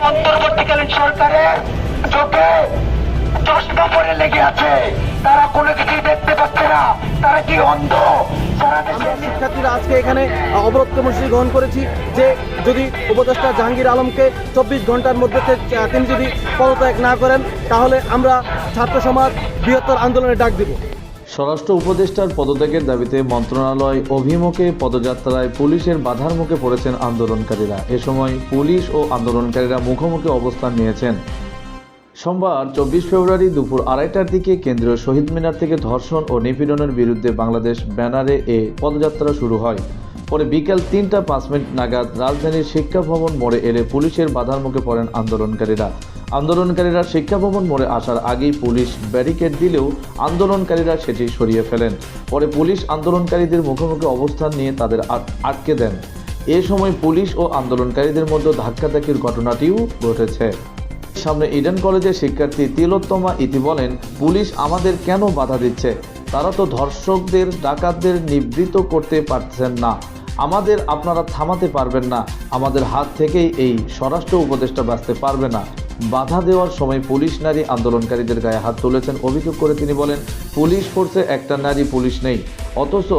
অন্তর্বর্তীকালীন সরকারের চোখে চশমা পরে লেগে আছে, তারা কোনো কিছুই দেখতে পাচ্ছে না, তারা কি অন্ধ? সারা দেশে শিক্ষার্থীরা আজকে এখানে অবরোধ কর্মসূচি গ্রহণ করেছি যে যদি উপদেষ্টা জাহাঙ্গীর আলমকে 24 ঘন্টার মধ্যে তিনি যদি পদত্যাগ না করেন তাহলে আমরা ছাত্র সমাজ বৃহত্তর আন্দোলনের ডাক দিব। স্বরাষ্ট্র উপদেষ্টার পদত্যাগের দাবিতে মন্ত্রণালয় অভিমুখে পদযাত্রায় পুলিশের বাধার মুখে পড়েছেন আন্দোলনকারীরা। এ সময় পুলিশ ও আন্দোলনকারীরা মুখোমুখি অবস্থান নিয়েছেন। সোমবার 24 ফেব্রুয়ারি দুপুর 2:30টার দিকে কেন্দ্রীয় শহীদ মিনার থেকে ধর্ষণ ও নিপীড়নের বিরুদ্ধে বাংলাদেশ ব্যানারে এ পদযাত্রা শুরু হয়। পরে বিকেল 3:05 নাগাদ রাজধানীর শিক্ষা ভবন মোড়ে এলে পুলিশের বাধার মুখে পড়েন আন্দোলনকারীরা শিক্ষা ভবন মোড়ে আসার আগেই পুলিশ ব্যারিকেড দিলেও আন্দোলনকারীরা সেটি সরিয়ে ফেলেন। পরে পুলিশ আন্দোলনকারীদের মুখোমুখি অবস্থান নিয়ে তাদের আটকে দেন। এ সময় পুলিশ ও আন্দোলনকারীদের মধ্যে ধাক্কাধাক্কির ঘটনাটিও ঘটেছে। সামনে ইডেন কলেজের শিক্ষার্থী তিলোত্তমা ইতি বলেন, পুলিশ আমাদের কেন বাধা দিচ্ছে? তারা তো ধর্ষকদের ডাকাতদের নিবৃত্ত করতে পারছেন না, আমাদের আপনারা থামাতে পারবেন না, আমাদের হাত থেকেই এই স্বরাষ্ট্র উপদেষ্টা বাঁচতে পারবে না। বাধা দেওয়ার সময় পুলিশ নারী আন্দোলনকারীদের গায়ে হাত তুলেছেন অভিযোগ করে তিনি বলেন, পুলিশ ফোর্সে একটা নারী পুলিশ নেই, অথচ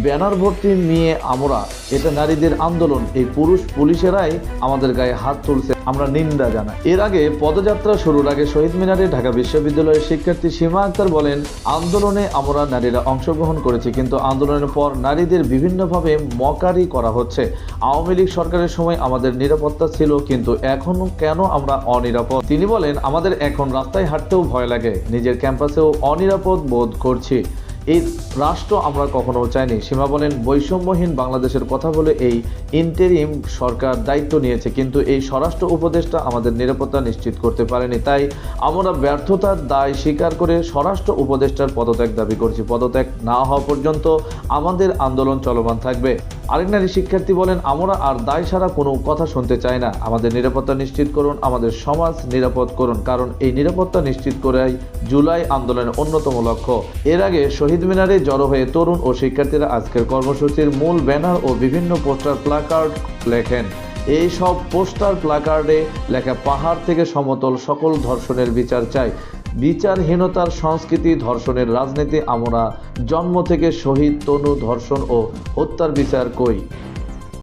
ব্যানার ভর্তি নিয়ে আমরা, এটা নারীদের আন্দোলন, এই পুরুষ পুলিশেরাই আমাদের গায়ে হাত তুলছে, আমরা নিন্দা জানাই। এর আগে পদযাত্রা শুরুর আগে শহীদ মিনারে ঢাকা বিশ্ববিদ্যালয়ের শিক্ষার্থী সীমা আক্তার বলেন, আন্দোলনে আমরা নারীরা অংশগ্রহণ করেছি, কিন্তু আন্দোলনের পর নারীদের বিভিন্নভাবে মকারি করা হচ্ছে। আওয়ামী লীগ সরকারের সময় আমাদের নিরাপত্তা ছিল, কিন্তু এখনো কেন আমরা অনিরাপদ? তিনি বলেন, আমাদের এখন রাস্তায় হাঁটতেও ভয় লাগে, নিজের ক্যাম্পাসেও অনিরাপদ বোধ করছি। এই রাষ্ট্র আমরা কখনো চাইনি। সীমা বলেন, বৈষম্যহীন বাংলাদেশের কথা বলে এই ইন্টেরিম সরকার দায়িত্ব নিয়েছে, কিন্তু এই স্বরাষ্ট্র উপদেষ্টা আমাদের নিরাপত্তা নিশ্চিত করতে পারেনি। তাই আমরা ব্যর্থতার দায় স্বীকার করে স্বরাষ্ট্র উপদেষ্টার পদত্যাগ দাবি করছি। পদত্যাগ না হওয়া পর্যন্ত আমাদের আন্দোলন চলমান থাকবে। আরেক নারী শিক্ষার্থী বলেন, আমরা আর দায় ছাড়া কোনো কথা শুনতে চাই না, আমাদের নিরাপত্তা নিশ্চিত করুন, আমাদের সমাজ নিরাপদ করুন, কারণ এই নিরাপত্তা নিশ্চিত করাই জুলাই আন্দোলনের অন্যতম লক্ষ্য। এর আগে শহীদ মিনারে জড়ো হয়ে তরুণ ও শিক্ষার্থীরা আজকের কর্মসূচির মূল ব্যানার ও বিভিন্ন পোস্টার প্ল্যাকার্ড লেখেন। এই সব পোস্টার প্ল্যাকার্ডে লেখা, পাহাড় থেকে সমতল সকল ধর্ষণের বিচার চাই, বিচারহীনতার সংস্কৃতি, ধর্ষণের রাজনীতি, আমরা জন্ম থেকে শহীদ, তনু, ধর্ষণ ও হত্যার বিচার কই।